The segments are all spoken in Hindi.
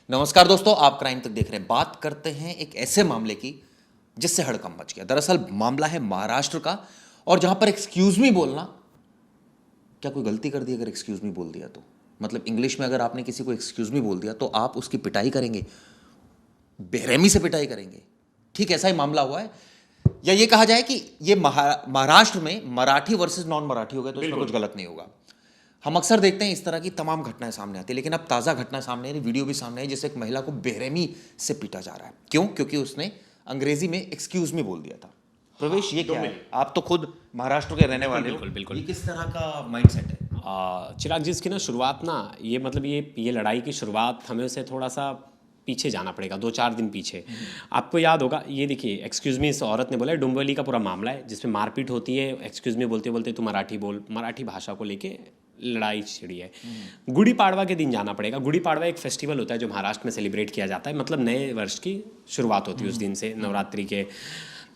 नमस्कार दोस्तों, आप क्राइम तक देख रहे हैं। बात करते हैं एक ऐसे मामले की जिससे हड़कंप मच गया। दरअसल मामला है महाराष्ट्र का, और जहां पर एक्सक्यूज मी बोलना, क्या कोई गलती कर दी अगर एक्सक्यूज मी बोल दिया तो? मतलब इंग्लिश में अगर आपने किसी को एक्सक्यूज मी बोल दिया तो आप उसकी पिटाई करेंगे, बेरहमी से पिटाई करेंगे। ठीक ऐसा ही मामला हुआ है, या ये कहा जाए कि ये महाराष्ट्र में मराठी वर्सेस नॉन मराठी हो गया तो इसमें कुछ गलत नहीं होगा। हम अक्सर देखते हैं इस तरह की तमाम घटनाएं सामने आती है, लेकिन अब ताज़ा घटना सामने आई, वीडियो भी सामने आई, जिससे एक महिला को बेरहमी से पीटा जा रहा है। क्यों? क्योंकि उसने अंग्रेजी में एक्सक्यूज मी बोल दिया था। प्रवेश, ये क्या है? आप तो खुद महाराष्ट्र के रहने वाले हो, बिल्कुल। ये किस तरह का माइंडसेट है? चिराग जी, इसकी ना शुरुआत ना ये मतलब ये लड़ाई की शुरुआत हमें उसे थोड़ा सा पीछे जाना पड़ेगा, 2-4 दिन पीछे। आपको याद होगा, ये देखिए एक्सक्यूज़ मी इस औरत ने बोला है, डुम्बवली का पूरा मामला है जिसमें मारपीट होती है। एक्सक्यूज़ मी बोलते बोलते तू मराठी बोल, मराठी भाषा को लेके लड़ाई छिड़ी है। गुड़ी पाड़वा के दिन जाना पड़ेगा। गुड़ी पाड़वा एक फेस्टिवल होता है जो महाराष्ट्र में सेलिब्रेट किया जाता है, मतलब नए वर्ष की शुरुआत होती है उस दिन से, नवरात्रि के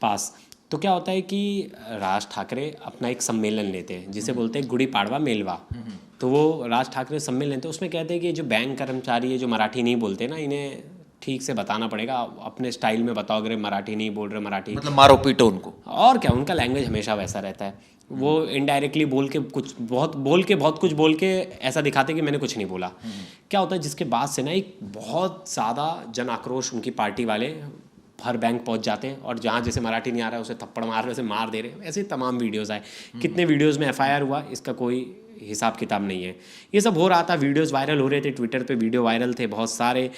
पास। तो क्या होता है कि राज ठाकरे अपना एक सम्मेलन लेते हैं जिसे बोलते हैं गुड़ी पाड़वा मेलवा। तो वो राज ठाकरे सम्मेलन लेते हैं, उसमें कहते हैं कि जो बैंक कर्मचारी है जो मराठी नहीं बोलते ना, इन्हें ठीक से बताना पड़ेगा, अपने स्टाइल में बताओ अगर मराठी नहीं बोल रहे, मराठी मतलब मारो पीटो उनको। और क्या, उनका लैंग्वेज हमेशा वैसा रहता है। वो इनडायरेक्टली बोल के बहुत कुछ बोल के ऐसा दिखाते कि मैंने कुछ नहीं बोला। क्या होता है, जिसके बाद से ना एक बहुत ज़्यादा जन आक्रोश, उनकी पार्टी वाले हर बैंक पहुंच जाते हैं, और जहाँ जैसे मराठी नहीं आ रहा है उसे थप्पड़ मार रहे, उसे मार दे रहे हैं। ऐसे तमाम वीडियोज़ आए। कितने वीडियोज़ में FIR हुआ इसका कोई हिसाब किताब नहीं है। ये सब हो रहा था, वीडियोज़ वायरल हो रहे थे, ट्विटर पे वीडियो वायरल थे बहुत सारे।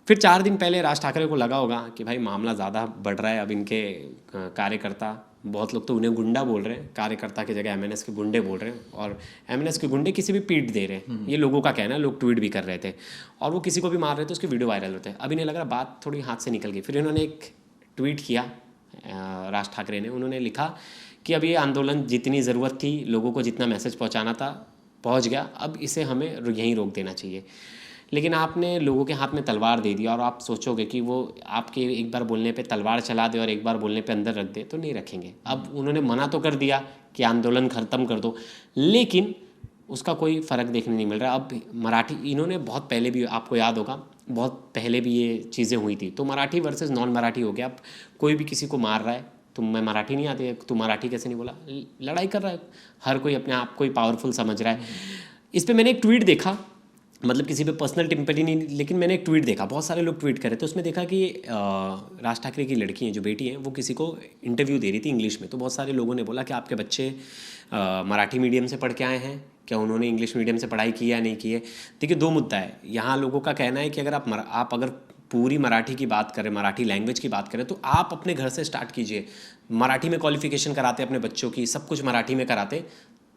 फिर 4 दिन पहले राज ठाकरे को लगा होगा कि भाई मामला ज़्यादा बढ़ रहा है, अब इनके कार्यकर्ता, बहुत लोग तो उन्हें गुंडा बोल रहे हैं, कार्यकर्ता की जगह MNS के गुंडे बोल रहे हैं, और MNS के गुंडे किसी भी पीट दे रहे हैं। ये लोगों का कहना है, लोग ट्वीट भी कर रहे थे, और वो किसी को भी मार रहे थे, उसके वीडियो वायरल होते हैं। अब इन्हें लग रहा बात थोड़ी हाथ से निकल गई। फिर इन्होंने एक ट्वीट किया, राज ठाकरे ने, उन्होंने लिखा कि अब ये आंदोलन जितनी ज़रूरत थी, लोगों को जितना मैसेज पहुँचाना था पहुँच गया, अब इसे हमें यहीं रोक देना चाहिए। लेकिन आपने लोगों के हाथ में तलवार दे दी, और आप सोचोगे कि वो आपके एक बार बोलने पे तलवार चला दे और एक बार बोलने पे अंदर रख दे, तो नहीं रखेंगे। अब उन्होंने मना तो कर दिया कि आंदोलन ख़त्म कर दो, लेकिन उसका कोई फ़र्क देखने नहीं मिल रहा। अब मराठी, इन्होंने बहुत पहले भी, आपको याद होगा, बहुत पहले भी ये चीज़ें हुई थी। तो मराठी वर्सेस नॉन मराठी हो गया। अब कोई भी किसी को मार रहा है, मैं मराठी नहीं आती है, तू मराठी कैसे नहीं बोला, लड़ाई कर रहा है। हर कोई अपने आप को ही पावरफुल समझ रहा है। इस पर मैंने एक ट्वीट देखा, मतलब किसी पे पर्सनल टिम्परी नहीं, लेकिन मैंने एक ट्वीट देखा, बहुत सारे लोग ट्वीट कर रहे थे। उसमें देखा कि राज ठाकरे की लड़की हैं, जो बेटी हैं, वो किसी को इंटरव्यू दे रही थी इंग्लिश में। तो बहुत सारे लोगों ने बोला कि आपके बच्चे मराठी मीडियम से पढ़ के आए हैं, क्या उन्होंने इंग्लिश मीडियम से पढ़ाई की या नहीं की है। देखिए, 2 मुद्दा है यहाँ। लोगों का कहना है कि अगर आप अगर पूरी मराठी की बात करें, मराठी लैंग्वेज की बात करें, तो आप अपने घर से स्टार्ट कीजिए। मराठी में क्वालिफिकेशन कराते अपने बच्चों की, सब कुछ मराठी में कराते,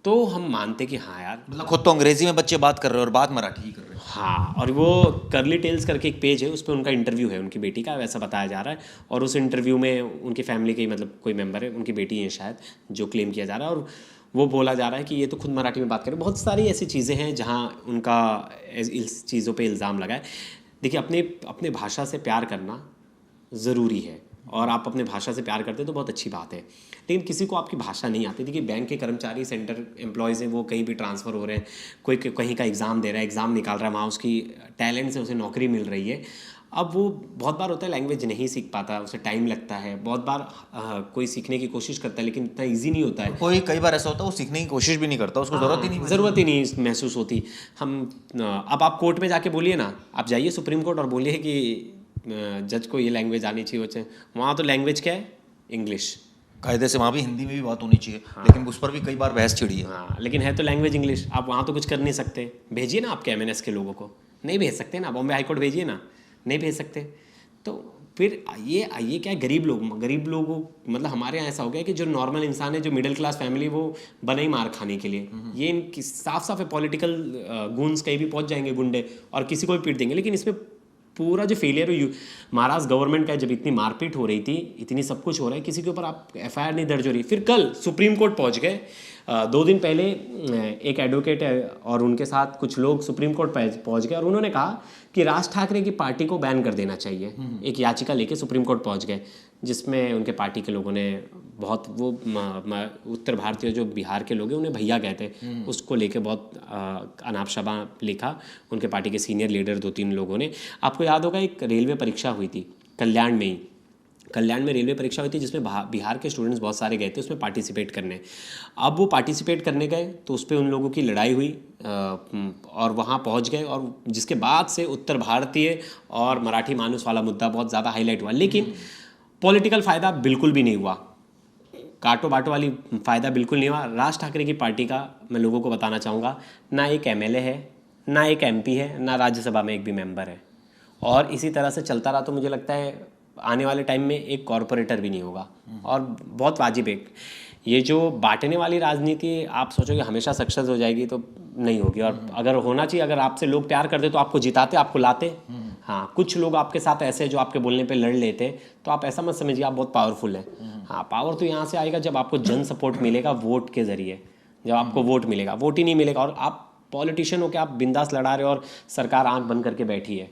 तो हम मानते कि हाँ यार, मतलब खुद तो अंग्रेजी में बच्चे बात कर रहे हैं और बात मराठी ही कर रहे हैं। हाँ। और वो करली टेल्स करके एक पेज है, उस पर उनका इंटरव्यू है उनकी बेटी का, वैसा बताया जा रहा है। और उस इंटरव्यू में उनकी फैमिली के, मतलब कोई मेंबर है, उनकी बेटी है शायद, जो क्लेम किया जा रहा है। और वो बोला जा रहा है कि ये तो खुद मराठी में बात करें। बहुत सारी ऐसी चीज़ें हैं जहाँ उनका इस चीज़ों पे इल्ज़ाम लगा है। देखिए, अपने भाषा से प्यार करना ज़रूरी है, और आप अपने भाषा से प्यार करते हैं तो बहुत अच्छी बात है। लेकिन किसी को आपकी भाषा नहीं आती, देखिए बैंक के कर्मचारी, सेंटर एम्प्लॉयज़ हैं, वो कहीं भी ट्रांसफ़र हो रहे हैं, कोई कहीं का एग्ज़ाम दे रहा है, एग्ज़ाम निकाल रहा है, वहाँ उसकी टैलेंट से उसे नौकरी मिल रही है। अब वो बहुत बार होता है लैंग्वेज नहीं सीख पाता, उसे टाइम लगता है। बहुत बार कोई सीखने की कोशिश करता है, लेकिन इतना ईजी नहीं होता है। कोई कई बार ऐसा होता है वो सीखने की कोशिश भी नहीं करता, उसको ज़रूरत ही नहीं महसूस होती। अब आप कोर्ट में जाके बोलिए ना, आप जाइए सुप्रीम कोर्ट और बोलिए कि जज को ये लैंग्वेज आनी चाहिए, वहाँ तो लैंग्वेज क्या है, इंग्लिश। कायदे से वहाँ भी हिंदी में भी बात होनी चाहिए। हाँ। लेकिन उस पर भी कई बार बहस छिड़ी है। हाँ, लेकिन है तो लैंग्वेज इंग्लिश। आप वहाँ तो कुछ कर नहीं सकते। भेजिए ना आपके MNS के लोगों को, नहीं भेज सकते ना। बॉम्बे हाईकोर्ट भेजिए ना, नहीं भेज सकते। तो फिर ये क्या है, गरीब लोगों, मतलब हमारे यहाँ ऐसा हो गया कि जो नॉर्मल इंसान है, जो मिडिल क्लास फैमिली, वो बने ही मार खाने के लिए। ये इनकी साफ है, पॉलिटिकल गूंस कहीं भी पहुँच जाएंगे गुंडे, और किसी को भी पीट देंगे। लेकिन इसमें पूरा जो फेलियर महाराष्ट्र गवर्नमेंट का, जब इतनी मारपीट हो रही थी, इतनी सब कुछ हो रहा है, किसी के ऊपर आप FIR नहीं दर्ज हो रही। फिर कल सुप्रीम कोर्ट पहुंच गए, 2 दिन पहले एक एडवोकेट और उनके साथ कुछ लोग सुप्रीम कोर्ट पहुंच गए और उन्होंने कहा कि राज ठाकरे की पार्टी को बैन कर देना चाहिए। एक याचिका लेके सुप्रीम कोर्ट पहुंच गए, जिसमें उनके पार्टी के लोगों ने बहुत वो उत्तर भारतीय जो बिहार के लोग हैं उन्हें भैया कहते, उसको लेके बहुत अनाप शनाप लिखा उनके पार्टी के सीनियर लीडर 2-3 लोगों ने। आपको याद होगा एक रेलवे परीक्षा हुई थी कल्याण में ही, कल्याण में रेलवे परीक्षा हुई थी जिसमें बिहार के स्टूडेंट्स बहुत सारे गए थे उसमें पार्टिसिपेट करने। अब वो पार्टिसिपेट करने गए तो उस पर उन लोगों की लड़ाई हुई और वहाँ पहुँच गए, और जिसके बाद से उत्तर भारतीय और मराठी मानुस वाला मुद्दा बहुत ज़्यादा हाईलाइट हुआ, लेकिन पॉलिटिकल फ़ायदा बिल्कुल भी नहीं हुआ, काटो बाटो वाली फ़ायदा बिल्कुल नहीं हुआ। राज ठाकरे की पार्टी का मैं लोगों को बताना चाहूँगा, ना एक एमएलए है, ना एक एमपी है, ना राज्यसभा में एक भी मेंबर है, और इसी तरह से चलता रहा तो मुझे लगता है आने वाले टाइम में एक कॉरपोरेटर भी नहीं होगा। और बहुत वाजिब एक ये जो बांटने वाली राजनीति आप सोचोगे हमेशा सक्सेस हो जाएगी तो नहीं होगी, और अगर होना चाहिए, अगर आपसे लोग प्यार करते तो आपको जिताते, आपको लाते। हाँ, कुछ लोग आपके साथ ऐसे जो आपके बोलने पे लड़ लेते, तो आप ऐसा मत समझिए आप बहुत पावरफुल हैं। हाँ, पावर तो यहाँ से आएगा जब आपको जन सपोर्ट मिलेगा वोट के ज़रिए, जब आपको वोट मिलेगा, वोट ही नहीं मिलेगा और आप पॉलिटिशियन हो के आप बिंदास लड़ा रहे हो और सरकार आंख बंद करके बैठी है।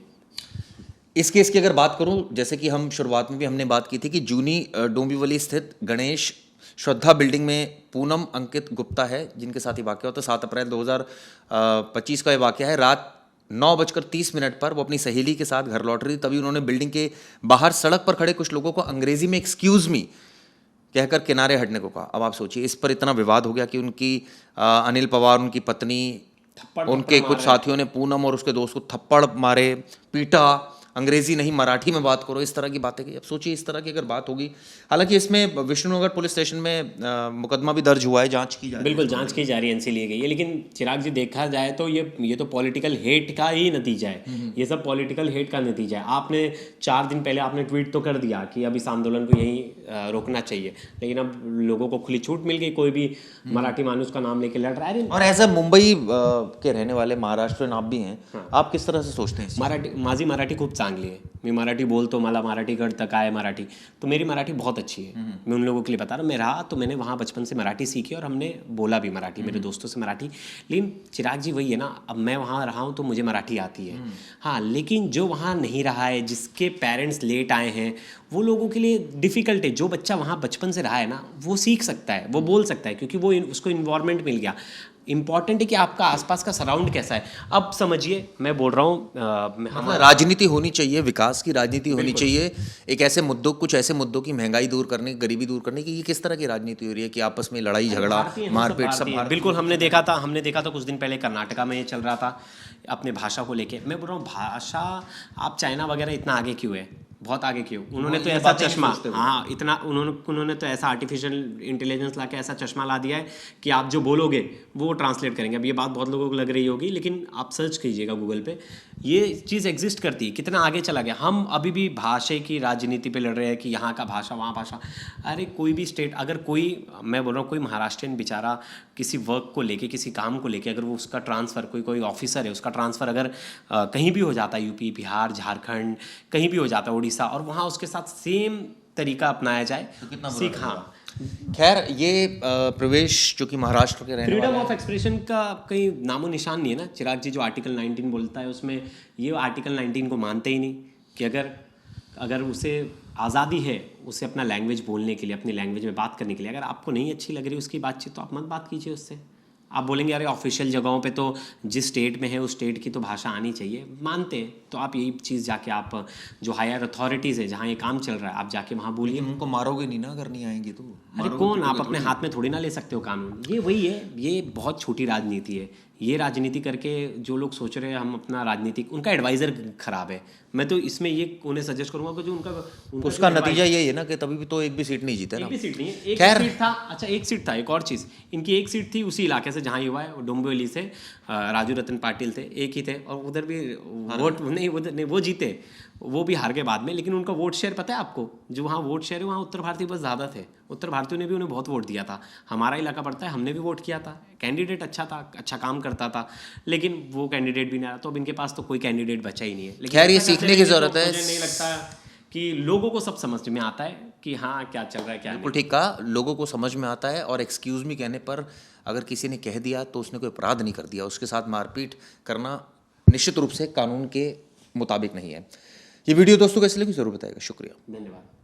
इस केस की अगर बात करूं, जैसे कि हम शुरुआत में भी हमने बात की थी कि जूनी डोंबिवली स्थित गणेश श्रद्धा बिल्डिंग में पूनम अंकित गुप्ता है जिनके साथ ही वाकया होता है। 7 अप्रैल 2025 का ये वाकया है। रात 9:30 पर वो अपनी सहेली के साथ घर लौट रही थी, तभी उन्होंने बिल्डिंग के बाहर सड़क पर खड़े कुछ लोगों को अंग्रेजी में एक्सक्यूज़ मी कहकर किनारे हटने को कहा। अब आप सोचिए, इस पर इतना विवाद हो गया कि उनकी अनिल पवार, उनकी पत्नी, उनके कुछ साथियों ने पूनम और उसके दोस्त को थप्पड़ मारे, पीटा, अंग्रेजी नहीं मराठी में बात करो, इस तरह की बातें की। अब सोचिए इस तरह की अगर बात होगी, हालांकि इसमें विष्णुनगर पुलिस स्टेशन में मुकदमा भी दर्ज हुआ है, जांच की जा रही है। बिल्कुल जांच की जा रही है, एनसी ली गई है, लेकिन चिराग जी देखा जाए तो ये तो पॉलिटिकल हेट का ही नतीजा है। ये सब पॉलिटिकल हेट का नतीजा है। आपने 4 दिन पहले आपने ट्वीट तो कर दिया कि अब इस आंदोलन को यहीं रोकना चाहिए, लेकिन अब लोगों को खुली छूट मिल गई, कोई भी मराठी मानुस का नाम लेके लड़ रहा है। और ऐसा मुंबई के रहने वाले महाराष्ट्र आप भी हैं, आप किस तरह से सोचते हैं? माझी मराठी खूप चांगली आहे, मी मराठी बोलतो, मला मराठी कळतं काय मराठी, तो मेरी मराठी बहुत अच्छी है। मैं उन लोगों के लिए बता रहा हूँ, मैं रहा तो मैंने वहाँ बचपन से मराठी सीखी और हमने बोला भी मराठी, मेरे दोस्तों से मराठी। लेकिन चिराग जी वही है ना, अब मैं वहाँ रहा हूँ तो मुझे मराठी आती है। हाँ, लेकिन जो वहाँ नहीं रहा है, जिसके पेरेंट्स लेट आए हैं, वो लोगों के लिए डिफ़िकल्ट है। जो बच्चा वहाँ बचपन से रहा है ना, वो सीख सकता है, वो बोल सकता है, क्योंकि वो उसको इन्वायरमेंट मिल गया। इंपॉर्टेंट है कि आपका आसपास का सराउंड कैसा है। अब समझिए मैं बोल रहा हूँ, राजनीति होनी चाहिए, विकास की राजनीति होनी चाहिए, एक ऐसे मुद्दों, कुछ ऐसे मुद्दों की, महंगाई दूर करने, गरीबी दूर करने की। ये किस तरह की राजनीति हो रही है कि आपस में लड़ाई झगड़ा, मारपीट सब? बिल्कुल हमने देखा था कुछ दिन पहले कर्नाटका में ये चल रहा था अपने भाषा को लेके। मैं बोल रहा हूँ भाषा, आप चाइना वगैरह इतना आगे क्यों है, बहुत आगे क्यों? उन्होंने तो ऐसा चश्मा, हाँ इतना उन्होंने तो ऐसा आर्टिफिशियल इंटेलिजेंस ला के ऐसा चश्मा ला दिया है कि आप जो बोलोगे वो ट्रांसलेट करेंगे। अब ये बात बहुत लोगों को लग रही होगी, लेकिन आप सर्च कीजिएगा गूगल पे, ये चीज़ एग्जिस्ट करती है। कितना आगे चला गया। हम अभी भी भाषा की राजनीति पे लड़ रहे हैं कि यहाँ का भाषा, वहाँ भाषा। अरे कोई भी स्टेट, अगर कोई, मैं बोल रहा हूँ कोई महाराष्ट्रियन बेचारा किसी वर्क को लेके, किसी काम को लेके, अगर वो उसका ट्रांसफ़र, कोई ऑफिसर है, उसका ट्रांसफ़र अगर कहीं भी हो जाता है, यूपी, बिहार, झारखंड, कहीं भी हो जाता है, उड़ीसा, और वहाँ उसके साथ सेम तरीका अपनाया जाए तो कितना सीख। हाँ, खैर ये प्रवेश जो कि महाराष्ट्र के रहने वाले, फ्रीडम ऑफ एक्सप्रेशन का कहीं नामो निशान नहीं है ना। चिराग जी जो आर्टिकल 19 बोलता है उसमें, ये आर्टिकल 19 को मानते ही नहीं कि अगर उसे आज़ादी है उसे अपना लैंग्वेज बोलने के लिए, अपनी लैंग्वेज में बात करने के लिए, अगर आपको नहीं अच्छी लग रही उसकी बातचीत, तो आप मत बात कीजिए उससे। आप बोलेंगे अरे ऑफिशियल जगहों पे तो जिस स्टेट में है उस स्टेट की तो भाषा आनी चाहिए, मानते हैं, तो आप यही चीज़ जाके आप जो हायर अथॉरिटीज़ है जहाँ ये काम चल रहा है, आप जाके वहाँ बोलिए। उनको मारोगे नहीं ना अगर नहीं आएंगे तो? अरे कौन, आप अपने हाथ में थोड़ी ना ले सकते हो कानून। ये वही है, ये बहुत छोटी राजनीति है। ये राजनीति करके जो लोग सोच रहे हैं हम अपना राजनीतिक, उनका एडवाइज़र खराब है। मैं तो इसमें ये उन्हें सजेस्ट करूंगा कि जो उसका नतीजा यही है ना कि तभी भी तो एक भी सीट नहीं जीते ना। एक भी सीट नहीं है, एक सीट था। अच्छा, एक सीट था, एक और चीज़, इनकी एक सीट थी उसी इलाके से जहाँ युवा है, डोंबिवली से राजू रतन पाटिल थे, एक ही थे, और उधर भी वोट नहीं, उधर नहीं, वो जीते, वो भी हार गए बाद में। लेकिन उनका वोट शेयर पता है आपको, जो वहाँ वोट शेयर है वहाँ उत्तर भारतीय बस ज़्यादा थे। उत्तर भारतीयों ने भी उन्हें बहुत वोट दिया था। हमारा इलाका पड़ता है, हमने भी वोट किया था। कैंडिडेट अच्छा था, अच्छा काम करता था, लेकिन वो कैंडिडेट भी नहीं आया, तो अब इनके पास तो कोई कैंडिडेट बचा ही नहीं है। खैर ये सीखने की ज़रूरत है। मुझे नहीं लगता कि लोगों को सब समझ में आता है कि हाँ क्या चल रहा है क्या बिल्कुल ठीक कहा, लोगों को समझ में आता है। और एक्सक्यूज़ मी कहने पर अगर किसी ने कह दिया तो उसने कोई अपराध नहीं कर दिया, उसके साथ मारपीट करना निश्चित रूप से कानून के मुताबिक नहीं है। ये वीडियो दोस्तों कैसे लगी ज़रूर बताइएगा। शुक्रिया। नहीं। धन्यवाद।